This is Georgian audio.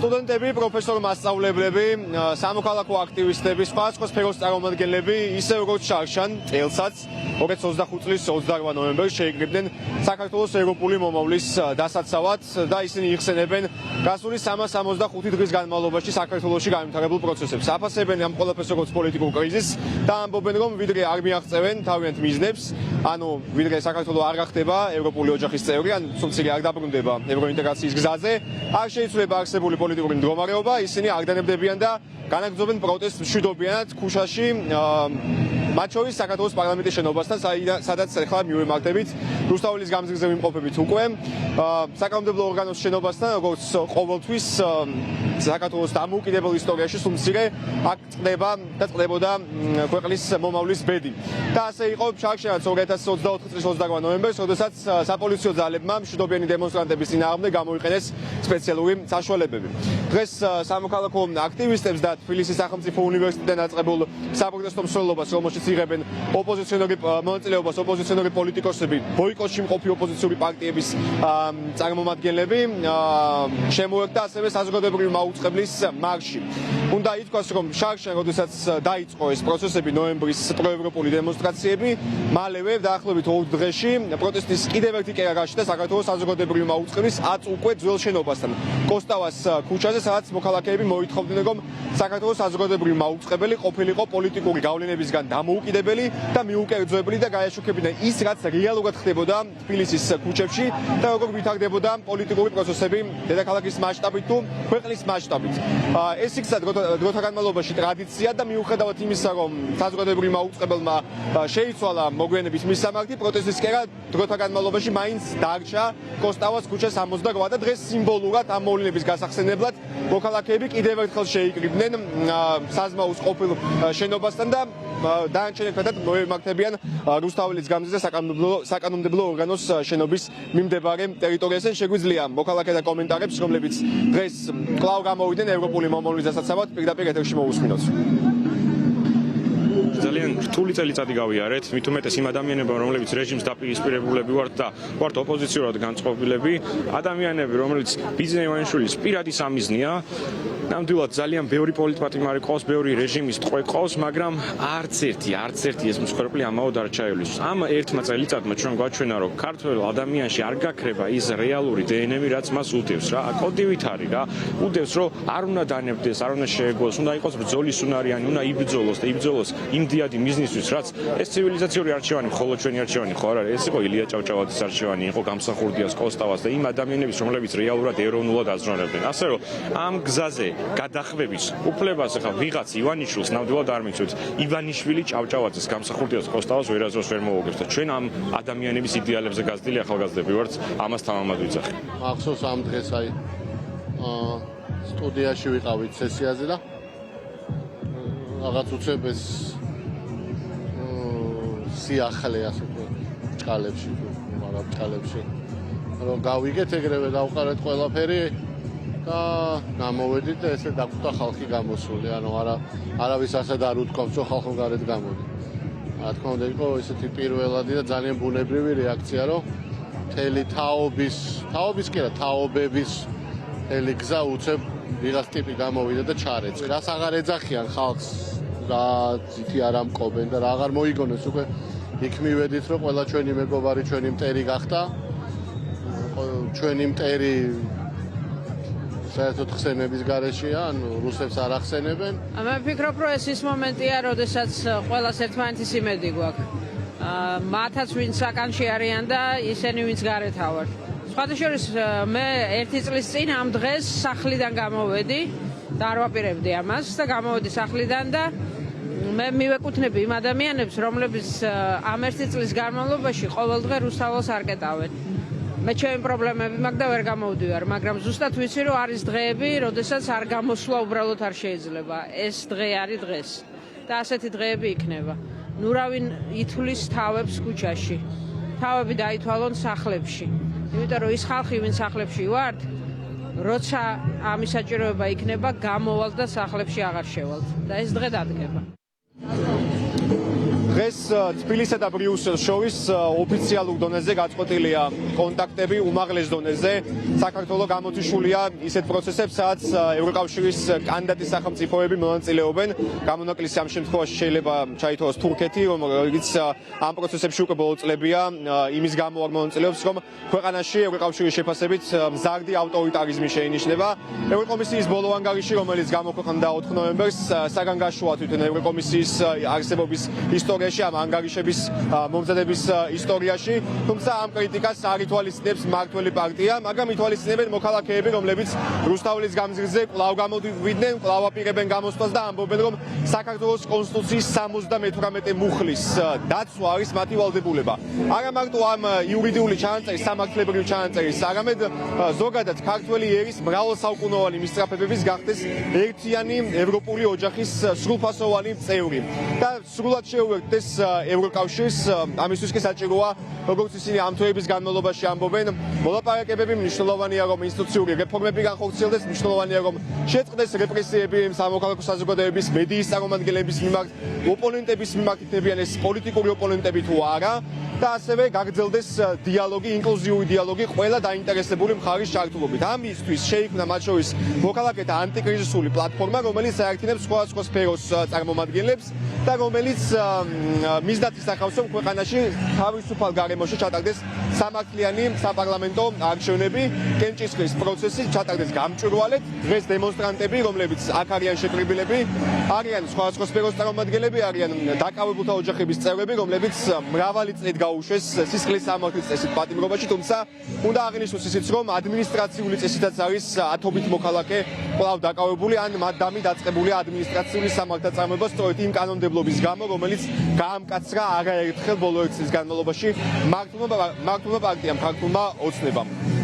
სტუდენტები, პროფესორი მასწავლებლები, სამოქალაქო აქტივისტები, სხვა სფეროს წარმომადგენლები, ისე როგორც შარშან წელსაც 2025 წლის 28 ნოემბერს შეიკრიბნენ საქართველოს ევროპული მომავლის დასაცავად და ისინი იხსენებენ გასული 365 დღის განმავლობაში საქართველოში განვითარებულ პროცესებს. აფასებენ ამ ყველაფერს როგორც პოლიტიკურ კრიზისს და ამბობენ, რომ ვიდრე არ მიაღწევენ თავიანთ მიზნებს, ანუ ვიდრე საქართველო არ გახდება ევროპული ოჯახის წევრი, ან სულცილი არ დაბრუნდება ევროინტეგრაციის გზაზე, არ შეიცვლება არსებული პოლიტიკური მდგომარეობა, ისინი არ დანებდებიან და განაგრძობენ პროტესტს მშვიდობიანად ქუშაში, მათ შორის საქართველოს პარლამენტის შენობასთან, სადაც ახლა მივემართებით რუსთაველის გამზირზე ვიმყოფებით უკვე საკანონმდებლო ორგანოს შენობასთან, როგორც ყოველთვის საქართველოს დამოუკიდებელ ისტორიაში სულმცირე აქ წდება და წდებოდა ქვეყნის მომავლის ბედი. და ასე იყო შარშანაც 2024 წლის 28 ნოემბერს, როდესაც საპოლიციო ძალებმა მშვიდობიანი დემონსტრანტების წინააღმდეგ გამოიყენეს სპეციალური საშუალებები. დღეს სამოქალაქო აქტივისტებს და თბილისის სახელმწიფო უნივერსიტეტიდან დაწყებულ საპროტესტო მსვლელობას, რომელშიც იღებენ ოპოზიციონერი მონაწილეობას ოპოზიციონერი პოლიტიკოსები, ბოიკოტში მყოფი ოპოზიციური პარტიების წარმომადგენლები, შემოერთა ასევე საზოგადოებრივი მაუწყებლის მარში. უნდა ითქვას, რომ შარშან, როდესაც დაიწყო ეს პროცესები, ნოემბრის პროევროპული დემონსტრაციები, მალევე დაახლოებით 2 დღეში პროტესტის კიდევ ერთი კერა გაჩნდა საქართველოს საზოგადოებრივი მაუწყებლის 10 უკვე ძველ შენობასთან, კოსტავას ქუჩაზე, სადაც მოქალაქეები მოითხოვდნენ, რომ საქართველოს საზოგადოებრივი მაუწყებელი ყოფილიყო პოლიტიკური გავლენებისგან დამოუკიდებელი და მიუკერძოებელი და გაეშუქებინა ის, რაც რეალურად ხდებოდა თბილისის ქუჩებში და როგორ ვითარდებოდა პოლიტიკური პროცესები დედაქალაქის მასშტაბით თუ ქვეყნის მასშტაბით. ეს იქცა დროთა განმავლობაში ტრადიცია და მიუხედავად იმისა, რომ საზოგადოებრივი მაუწყებელმა შეიცვალა მოგვიანებით მის სამართი, პროტესტის კერა დროთა განმავლობაში მაინც დარჩა კოსტავას ქუჩას 68 და დღეს სიმბოლურად ამ მოვლენების გასახსენებლად მოქალაქეები კიდევ ერთხელ შეიკრიბნენ საზმაუს ყოფილ შენობასთან და დაანჩენებთან მოემართებიან რუსთაველის გამზირზე საკანონმდებლო ორგანოს შენობის მიმდებარე ტერიტორიაზე. შეგვიძლია მოქალაქე და კომენტარებს, რომლებიც დღეს კვლავ გამოვიდნენ ევროპული მომავლის დასაცავად, პირდაპირ ეთერში მოვუსმინოთ. ძალიან რთული წელიწადი გავიარეთ, მით უმეტეს იმ ადამიანებმა, რომლებიც რეჟიმს დაპირისპირებულები ვართ და ვართ ოპოზიციურად განწყობილები, ადამიანები, რომლებიც ბიძინა ივანიშვილის პირადი სამიზნეა, ნამდვილად ძალიან ბევრი პოლიტპატიმარი ყავს, ბევრი რეჟიმის ტყვე ყავს, მაგრამ არც ერთი ეს მსხვერპლი ამაოდ არ ჩაივლის. ამ ერთმა წელიწადმა ჩვენ გვაჩვენა, რომ ქართველ ადამიანში არ გაქრება ის რეალური დნმ, რაც მას უდევს რა, კოდივით არის რა, უდევს, რომ არ უნდა დანებდეს, არ უნდა შეეგოს, უნდა იყოს ბრძოლის უნარიანი, უნდა იბრძოლოს და იბრძოლოს იმ დიადი მიზნისთვის, რაც ეს ცივილიზაციური არჩევანი, მხოლოდ ჩვენი არჩევანი ხო არ არის, ეს იყო ილია ჭავჭავაძის არჩევანი, იყო გამსახურდიას, კოსტავას და იმ ადამიანების, რომლებიც რეალურად ეროვნულად აზროვნებდნენ. ასე რომ ამ გზაზე გადახვევის უფლებას ახლა ვიღაც ივანიშვილს ნამდვილად არ მიცვით. ივანიშვილი ჭავჭავაძის, გამსახურდიას, კოსტავას ვერაზროს ვერ მოუგებს და ჩვენ ამ ადამიანების იდეალებზე გაზრდილი ახალგაზრდები ვართ, ამას თამამად ვიძახი. მახსოვს ამ დღეს სტუდიაში ვიყავით სესიაზე და რაღაც უცებ ეს სიახლე ასე თუ ჭალებში, მაგრამ ჭალებში რომ გავიგეთ ეგრევე დავყარეთ ყველაფერი და გამოვედით და ესე დაგვხვდა ხალხი გამოსული, ანუ არავის ასად არ უთქვამს, რომ ხალხო გარეთ გამოდი. რა თქმა უნდა, იყო ესეთი პირველადი და ძალიან ბუნებრივი რეაქცია, რომ მთელი თაობების მთელი გზა უცებ ვიღაც ტიპი გამოვიდა და ჩარეც. რას აღარ ეძახიან ხალხს, რა ძითი არ ამკობენ და რა აღარ მოიგონეს, უკვე იქ მივედით, რომ ყველა ჩვენი მეგობარი ჩვენი მტერი გახდა. ჩვენი მტერი საერთოდ ხსენების გარეშეა, ანუ რუსებს არ ახსენებენ. მე ვფიქრობ, რომ ეს ის მომენტია, როდესაც ყველას ერთმანეთის იმედი გვაქვს. მათაც ვინც საკანში არიან და ისინი ვინც გარეთ ავარ. სხვათა შორის მე 1 წლის წინ ამ დღეს სახლიდან გამოვედი და არ ვაპირებდი ამას და გამოვედი სახლიდან და მე მივეკუთვნები იმ ადამიანებს, რომლებიც ამ 1 წლის განმავლობაში ყოველდღე რუსთაველს არ კეტავენ. მე ჩემი პრობლემები მაქვს და ვერ გამოვდივარ, მაგრამ ზუსტად ვიცი, რომ არის დღეები, როდესაც არ გამოსვლა უბრალოდ არ შეიძლება. ეს დღე არის დღეს და ასეთი დღეები იქნება. ნუ რავინ ითვლის თავებს ქუჩაში. თავები დაითვალონ სახლებში. იმიტომ რომ ის ხალხი, ვინ სახლებში ვართ, როცა ამის საჭიროება იქნება, გამოვალთ და სახლებში აღარ შევალთ და ეს დღე დადგება. დღეს თბილისსა და ბრიუსელს შორის ოფიციალურ დონეზე გაწყვეტილია კონტაქტები უმაღლეს დონეზე. საქართველოს გამოთიშულია ისეთ პროცესებს, სადაც ევროკავშირის კანდიდატი სახელმწიფოები მონაწილეობენ. გამონაკლისი ამ შემთხვევაში შეიძლება ჩაითვალოს თურქეთი, რომელიც ამ პროცესებში უკვე ბოლო წლებია იმის გამო არ მონაწილეობს, რომ ქვეყანაში ევროკავშირის შეფასებით მზარდი ავტორიტარიზმი შეინიშნება. ევროკომისიის ბოლო ანგარიში, რომელიც გამოქვეყნდა 4 ნოემბერს, საგან გაშუა თვითონ ევროკომისიის არსებობის ისტორიაში, ამ ანგარიშების მომზადების ისტორიაში, თუმცა ამ კრიტიკას არ ითვალისწინებს მმართველი პარტია, მაგრამ ითვალისწინებენ მოქალაქეები, რომლებიც რუსთაველის გამზირზე კვლავ გამოდიდნენ, კვლავ აპირებენ გამოსვლას და ამბობენ, რომ საქართველოს კონსტიტუციის 78 მუხლის დაცვა არის მათი ვალდებულება. არა მარტო ამ იურიდიული ჩანაწერის, სამართლებრივი ჩანაწერის, არამედ ზოგადად ქართველი ერის მრავალსაუკუნოვანი მისწრაფებების გახდეს ერთიანი ევროპული ოჯახის სრულფასოვანი წევრი. და სრულად შეუერთდეს ევროკავშირს, ამისთვის კი საჭიროა, როგორც ისინი ამ თვეების განმავლობაში ამბობენ, მოლაპარაკებები, მნიშვნელოვანია, რომ ინსტიტუციური რეფორმები განხორციელდეს, მნიშვნელოვანია, რომ შეწყდეს რეპრესიები სამოქალაქო საზოგადოების, მედიის წარმომადგენლების მიმართ, ოპონენტების მიმართ, იქნებიან ეს პოლიტიკური ოპონენტები თუ არა. და ასევე გაგრძელდეს დიალოგი, ინკლუზიური დიალოგი ყველა დაინტერესებული მხარის ჩართულობით. ამისთვის შეიქმნა მათ შორის მოქალაქეთა ანტიკრიზისული პლატფორმა, რომელიც აერთიანებს სხვადასხვა სფეროს წარმომადგენლებს და რომელიც მიზნად ისახავს, რომ ქვეყანაში თავისუფალ გარემოში ჩატარდეს სამართლიანი საპარლამენტო არჩევნები, კენჭისყრის პროცესი ჩატარდეს გამჭვირვალედ. დღეს დემონსტრანტები, რომლებიც აქ არიან შეკრებილები, არიან სხვადასხვა სფეროს წარმომადგენლები, არიან დაკავებულთა ოჯახების წევრები, რომლებიც მრავალი წლით გაუშვეს სისხლის სამართლის წესით პატიმრობაში, თუმცა უნდა აღინიშნოს ისიც, რომ ადმინისტრაციული წესითაც არის ათობით მოქალაქე კვლავ დაკავებული, ან მათ დამი დაწყებულია ადმინისტრაციული სამართალდამცავება სწორედ იმ კანონმდებლობის გამო, რომელიც გაამკაცრა არაერთხელ ბოლო 1 წლის განმავლობაში მართლმა პარტიამ, ქართულმა ოცნებამ.